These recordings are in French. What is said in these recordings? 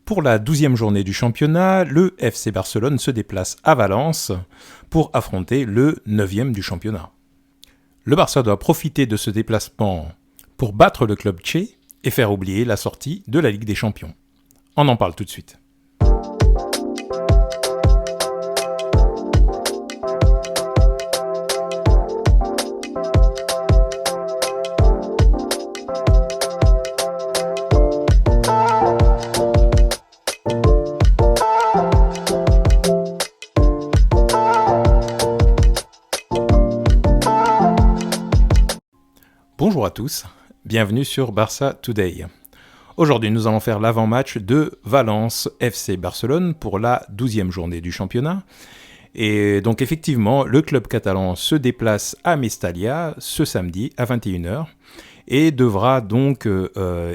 Pour la 12e journée du championnat, le FC Barcelone se déplace à Valence pour affronter le 9e du championnat. Le Barça doit profiter de ce déplacement pour battre le club tché et faire oublier la sortie de la Ligue des Champions. On en parle tout de suite. Bonjour à tous, bienvenue sur Barça Today. Aujourd'hui, nous allons faire l'avant-match de Valence FC Barcelone pour la 12e journée du championnat. Et donc effectivement, le club catalan se déplace à Mestalla ce samedi à 21h et devra donc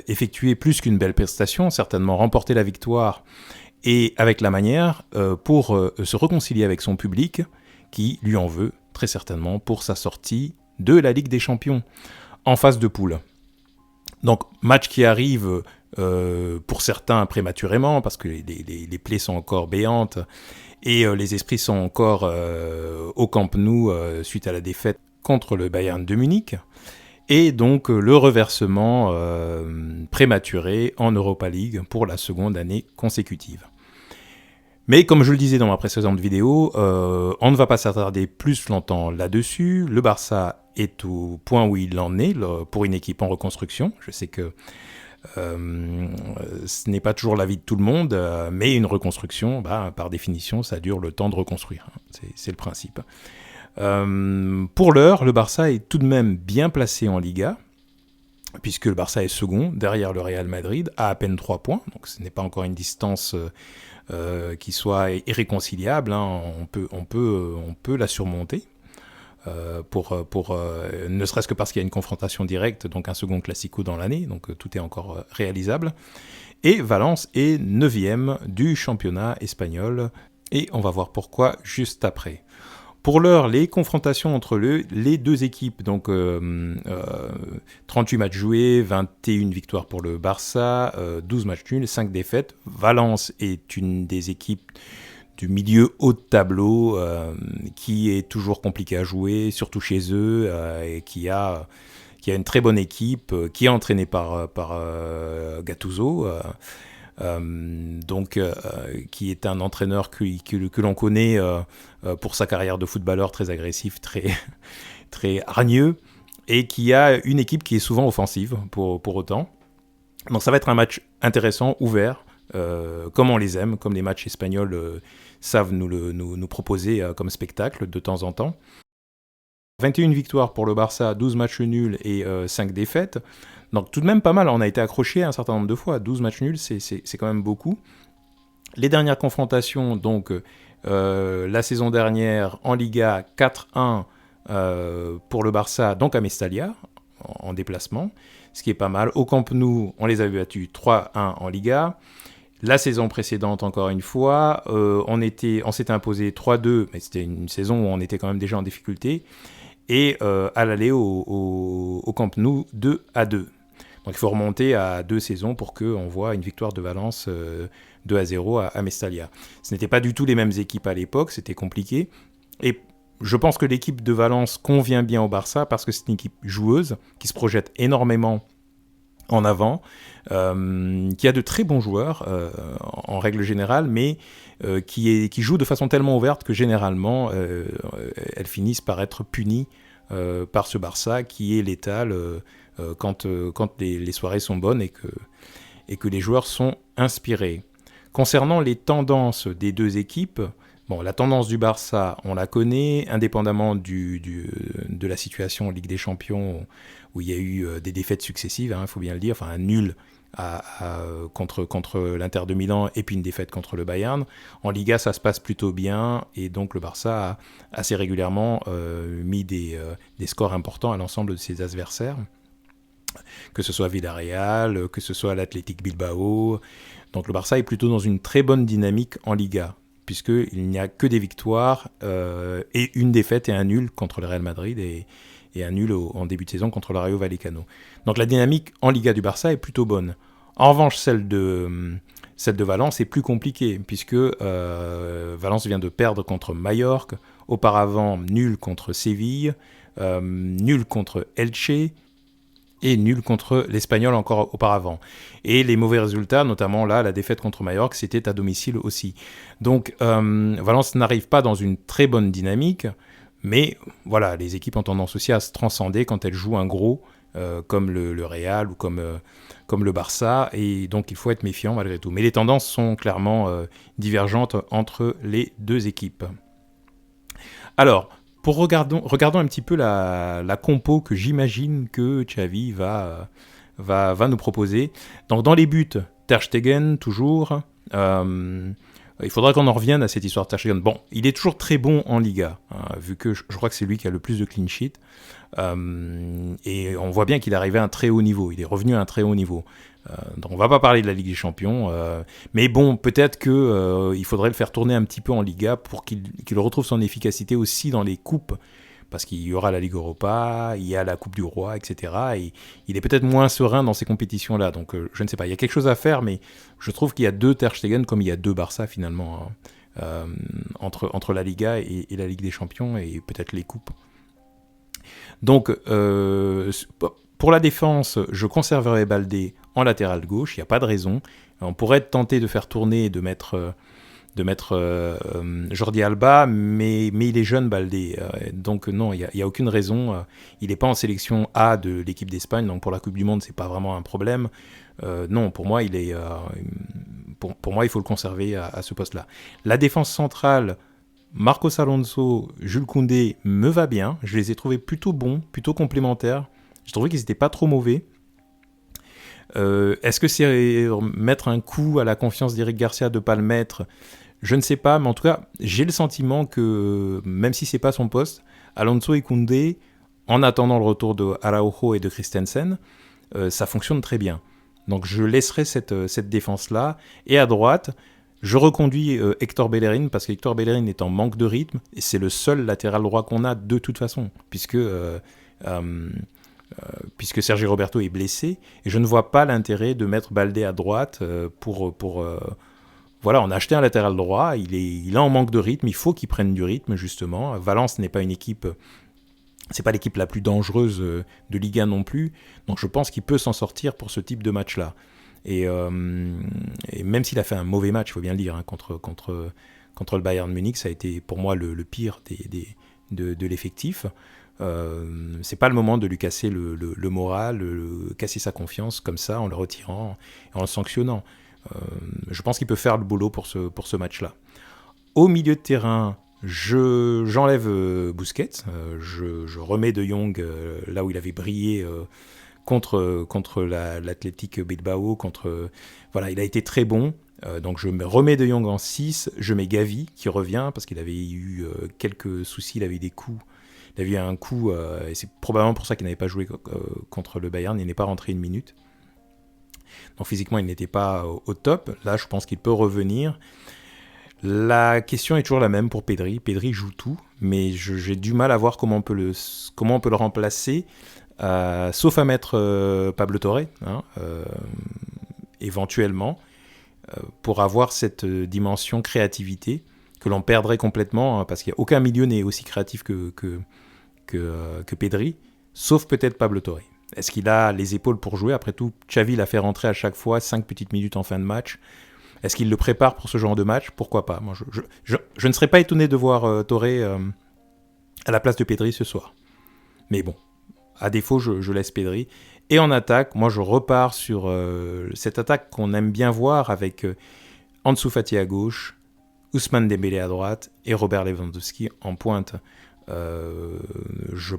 effectuer plus qu'une belle prestation, certainement remporter la victoire et avec la manière pour se réconcilier avec son public qui lui en veut très certainement pour sa sortie de la Ligue des Champions en phase de poule. Donc match qui arrive pour certains prématurément parce que les plaies sont encore béantes et les esprits sont encore au Camp Nou suite à la défaite contre le Bayern de Munich. Et donc le reversement prématuré en Europa League pour la seconde année consécutive. Mais comme je le disais dans ma précédente vidéo, on ne va pas s'attarder plus longtemps là-dessus. Le Barça est au point où il en est pour une équipe en reconstruction. Je sais que ce n'est pas toujours l'avis de tout le monde, mais une reconstruction, par définition, ça dure le temps de reconstruire. C'est le principe. Pour l'heure, le Barça est tout de même bien placé en Liga, puisque le Barça est second, derrière le Real Madrid, à peine 3 points. Donc ce n'est pas encore une distance qui soit irréconciliable. Hein. On peut la surmonter. Ne serait-ce que parce qu'il y a une confrontation directe, donc un second classico dans l'année, donc tout est encore réalisable. Et Valence est 9e du championnat espagnol, et on va voir pourquoi juste après. Pour l'heure, les confrontations entre les deux équipes, donc 38 matchs joués, 21 victoires pour le Barça, 12 matchs nuls, 5 défaites. Valence est une des équipes du milieu haut de tableau qui est toujours compliqué à jouer, surtout chez eux, et qui a une très bonne équipe, qui est entraînée par Gattuso, qui est un entraîneur que l'on connaît pour sa carrière de footballeur très agressif, très hargneux, et qui a une équipe qui est souvent offensive pour autant. Donc ça va être un match intéressant, ouvert, comme on les aime, comme les matchs espagnols savent nous proposer comme spectacle de temps en temps. 21 victoires pour le Barça, 12 matchs nuls et 5 défaites. Donc tout de même pas mal, on a été accroché un certain nombre de fois. 12 matchs nuls, c'est quand même beaucoup. Les dernières confrontations, donc la saison dernière en Liga, 4-1 pour le Barça, donc à Mestalla, en déplacement, ce qui est pas mal. Au Camp Nou, on les avait battus 3-1 en Liga. La saison précédente, encore une fois, on s'était imposé 3-2, mais c'était une saison où on était quand même déjà en difficulté. Et à l'aller au Camp Nou, 2-2. Donc il faut remonter à 2 saisons pour qu'on voit une victoire de Valence 2-0 à Mestalla. Ce n'étaient pas du tout les mêmes équipes à l'époque, c'était compliqué. Et je pense que l'équipe de Valence convient bien au Barça parce que c'est une équipe joueuse qui se projette énormément en avant, qui a de très bons joueurs en règle générale, mais qui jouent de façon tellement ouverte que généralement elles finissent par être punies par ce Barça qui est létal quand les soirées sont bonnes et que les joueurs sont inspirés. Concernant les tendances des deux équipes, la tendance du Barça, on la connaît, indépendamment de la situation en Ligue des Champions, où il y a eu des défaites successives, il faut bien le dire, enfin un nul contre l'Inter de Milan et puis une défaite contre le Bayern. En Liga, ça se passe plutôt bien, et donc le Barça a assez régulièrement mis des scores importants à l'ensemble de ses adversaires, que ce soit Villarreal, que ce soit l'Athletic Bilbao. Donc le Barça est plutôt dans une très bonne dynamique en Liga, puisqu'il n'y a que des victoires et une défaite et un nul contre le Real Madrid et un nul en début de saison contre le Rayo Vallecano. Donc la dynamique en Liga du Barça est plutôt bonne. En revanche, celle Celle de Valence est plus compliquée, puisque Valence vient de perdre contre Majorque, auparavant nul contre Séville, nul contre Elche, et nul contre l'Espagnol encore auparavant. Et les mauvais résultats, notamment là, la défaite contre Majorque, c'était à domicile aussi. Donc Valence n'arrive pas dans une très bonne dynamique, mais voilà, les équipes ont tendance aussi à se transcender quand elles jouent un gros, comme le Real ou comme le Barça, et donc il faut être méfiant malgré tout. Mais les tendances sont clairement divergentes entre les deux équipes. Alors, regardons un petit peu la compo que j'imagine que Xavi va nous proposer. Donc dans les buts, Ter Stegen toujours. Il faudra qu'on en revienne à cette histoire de Ter Stegen. Bon, il est toujours très bon en Liga, hein, vu que je crois que c'est lui qui a le plus de clean sheet. Et on voit bien qu'il est arrivé à un très haut niveau. Il est revenu à un très haut niveau. Donc on va pas parler de la Ligue des Champions, mais bon, peut-être que il faudrait le faire tourner un petit peu en Liga pour qu'il retrouve son efficacité aussi dans les coupes, parce qu'il y aura la Ligue Europa, il y a la Coupe du Roi, etc. Et il est peut-être moins serein dans ces compétitions-là. Donc je ne sais pas, il y a quelque chose à faire, mais je trouve qu'il y a deux Ter Stegen comme il y a deux Barça finalement, hein, entre la Liga et la Ligue des Champions et peut-être les coupes. Donc pour la défense, je conserverai Baldé en latéral gauche, il n'y a pas de raison. On pourrait tenter de faire tourner et de mettre Jordi Alba, mais il est jeune, Baldé. Donc non, il n'y a aucune raison. Il n'est pas en sélection A de l'équipe d'Espagne, donc pour la Coupe du Monde, ce n'est pas vraiment un problème. Non, pour moi, il faut le conserver à ce poste-là. La défense centrale, Marcos Alonso, Jules Koundé me va bien. Je les ai trouvés plutôt bons, plutôt complémentaires. J'ai trouvé qu'ils n'étaient pas trop mauvais. Est-ce que c'est mettre un coup à la confiance d'Eric Garcia de ne pas le mettre ? Je ne sais pas, mais en tout cas, j'ai le sentiment que, même si ce n'est pas son poste, Alonso et Koundé, en attendant le retour de Araujo et de Christensen, ça fonctionne très bien. Donc je laisserai cette défense-là. Et à droite, je reconduis Hector Bellerin, parce qu'Hector Bellerin est en manque de rythme, et c'est le seul latéral droit qu'on a de toute façon, puisque Sergi Roberto est blessé, et je ne vois pas l'intérêt de mettre Baldé à droite voilà, on a acheté un latéral droit, il est en manque de rythme, il faut qu'il prenne du rythme justement. Valence n'est pas une équipe, c'est pas l'équipe la plus dangereuse de Ligue 1 non plus, donc je pense qu'il peut s'en sortir pour ce type de match-là. Et même s'il a fait un mauvais match, il faut bien le dire, hein, contre le Bayern Munich, ça a été pour moi le pire de l'effectif. C'est pas le moment de lui casser le moral, casser sa confiance comme ça en le retirant, en le sanctionnant. Je pense qu'il peut faire le boulot pour ce match-là. Au milieu de terrain, j'enlève Busquets, je remets De Jong là où il avait brillé contre l'Athletic Bilbao, voilà, il a été très bon. Donc je me remets De Jong en 6, je mets Gavi qui revient parce qu'il avait eu quelques soucis, il avait eu des coups. Il avait eu un coup, et c'est probablement pour ça qu'il n'avait pas joué contre le Bayern, il n'est pas rentré une minute. Donc physiquement, il n'était pas au top. Là, je pense qu'il peut revenir. La question est toujours la même pour Pedri. Pedri joue tout, mais j'ai du mal à voir comment on peut le remplacer, sauf à mettre Pablo Torre, hein, éventuellement, pour avoir cette dimension créativité que l'on perdrait complètement, hein, parce qu'il n'y a aucun milieu n'est aussi créatif que Pedri, sauf peut-être Pablo Torre. Est-ce qu'il a les épaules pour jouer ? Après tout, Xavi l'a fait rentrer à chaque fois 5 petites minutes en fin de match. Est-ce qu'il le prépare pour ce genre de match ? Pourquoi pas ? Moi, je ne serais pas étonné de voir Torre à la place de Pedri ce soir. Mais bon, à défaut, je laisse Pedri. Et en attaque, moi je repars sur cette attaque qu'on aime bien voir avec Ansu Fati à gauche, Ousmane Dembélé à droite et Robert Lewandowski en pointe. Je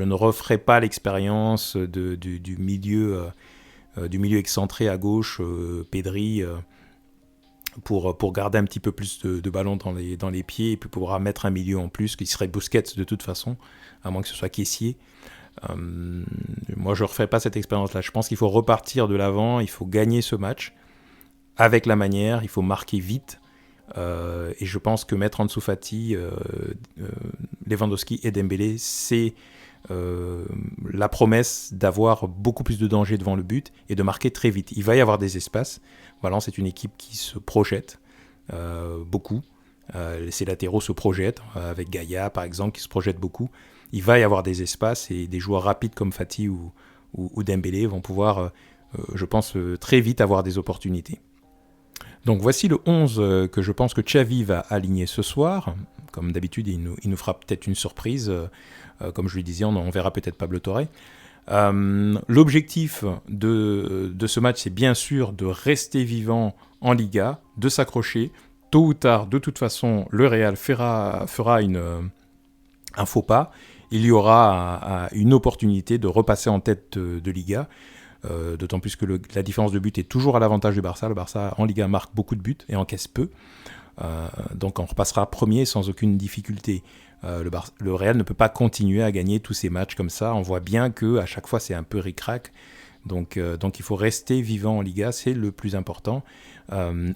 ne referai pas l'expérience du milieu excentré à gauche, Pedri, pour garder un petit peu plus de ballon dans les pieds et puis pouvoir mettre un milieu en plus qui serait Busquets de toute façon, à moins que ce soit Kessié. Moi, je ne referai pas cette expérience-là. Je pense qu'il faut repartir de l'avant, il faut gagner ce match avec la manière, il faut marquer vite. Et je pense que mettre Ansu Fati, Lewandowski et Dembélé, c'est la promesse d'avoir beaucoup plus de danger devant le but et de marquer très vite. Il va y avoir des espaces. Valence est une équipe qui se projette beaucoup. Ses latéraux se projettent, avec Gaïa par exemple qui se projette beaucoup. Il va y avoir des espaces et des joueurs rapides comme Fati ou Dembélé vont pouvoir, je pense, très vite avoir des opportunités. Donc voici le 11 que je pense que Xavi va aligner ce soir. Comme d'habitude, il nous fera peut-être une surprise. Comme je lui disais, on verra peut-être Pablo Torre. L'objectif de ce match, c'est bien sûr de rester vivant en Liga, de s'accrocher. Tôt ou tard, de toute façon, le Real fera un faux pas. Il y aura une opportunité de repasser en tête de Liga. D'autant plus que la différence de but est toujours à l'avantage du Barça. Le Barça en Liga marque beaucoup de buts et encaisse peu. Donc on repassera premier sans aucune difficulté. Le Real ne peut pas continuer à gagner tous ces matchs comme ça. On voit bien qu'à chaque fois c'est un peu ric-rac. Donc il faut rester vivant en Liga, c'est le plus important.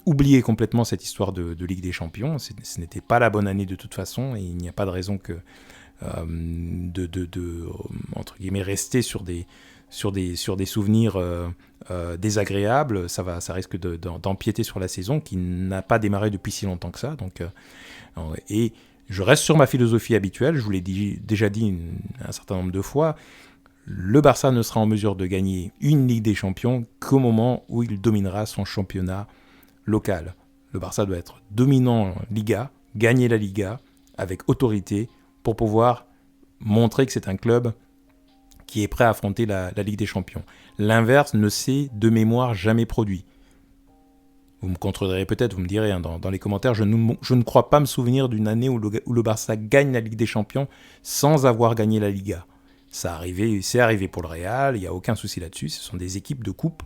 Oubliez complètement cette histoire de Ligue des Champions. Ce n'était pas la bonne année de toute façon et il n'y a pas de raison que entre guillemets rester sur des souvenirs désagréables. Ça risque d'empiéter sur la saison qui n'a pas démarré depuis si longtemps que ça. Et je reste sur ma philosophie habituelle, je vous l'ai déjà dit un certain nombre de fois. Le Barça ne sera en mesure de gagner une Ligue des Champions qu'au moment où il dominera son championnat local. Le Barça doit être dominant en Liga, gagner la Liga avec autorité pour pouvoir montrer que c'est un club qui est prêt à affronter la Ligue des Champions. L'inverse ne s'est de mémoire jamais produit. Vous me contredirez peut-être, vous me direz dans les commentaires, je ne crois pas me souvenir d'une année où le Barça gagne la Ligue des Champions sans avoir gagné la Liga. C'est arrivé pour le Real, il n'y a aucun souci là-dessus. Ce sont des équipes de coupe,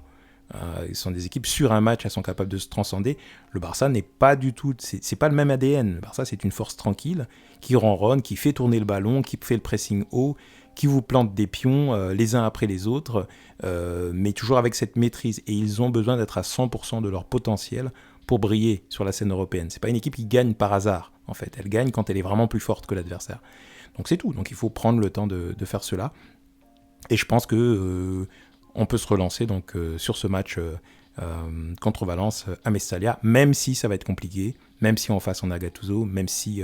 ce sont des équipes sur un match, elles sont capables de se transcender. Le Barça n'est pas du tout, c'est pas le même ADN. Le Barça c'est une force tranquille qui ronronne, qui fait tourner le ballon, qui fait le pressing haut, qui vous plante des pions les uns après les autres, mais toujours avec cette maîtrise. Et ils ont besoin d'être à 100% de leur potentiel pour briller sur la scène européenne. C'est pas une équipe qui gagne par hasard, en fait. Elle gagne quand elle est vraiment plus forte que l'adversaire. Donc c'est tout. Donc il faut prendre le temps de faire cela. Et je pense que on peut se relancer donc, sur ce match contre Valence à Mestalla, même si ça va être compliqué, même si en face on a Gattuso, même si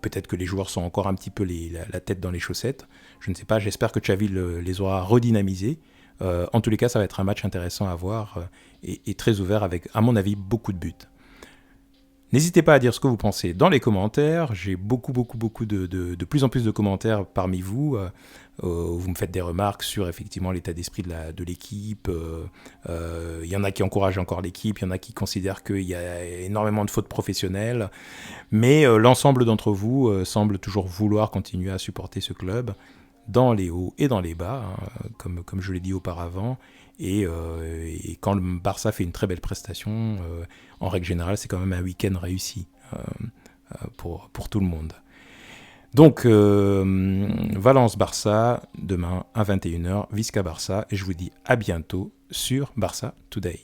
peut-être que les joueurs sont encore un petit peu la tête dans les chaussettes. Je ne sais pas, j'espère que Xavi les aura redynamisés. En tous les cas, ça va être un match intéressant à voir et très ouvert avec, à mon avis, beaucoup de buts. N'hésitez pas à dire ce que vous pensez dans les commentaires. J'ai beaucoup de plus en plus de commentaires parmi vous. Vous me faites des remarques sur effectivement l'état d'esprit de l'équipe. Il y en a qui encouragent encore l'équipe, il y en a qui considèrent qu'il y a énormément de fautes professionnelles. Mais l'ensemble d'entre vous semble toujours vouloir continuer à supporter ce club dans les hauts et dans les bas, comme je l'ai dit auparavant. Et quand le Barça fait une très belle prestation, en règle générale, c'est quand même un week-end réussi pour tout le monde. Donc, Valence-Barça, demain à 21h, Visca-Barça, et je vous dis à bientôt sur Barça Today.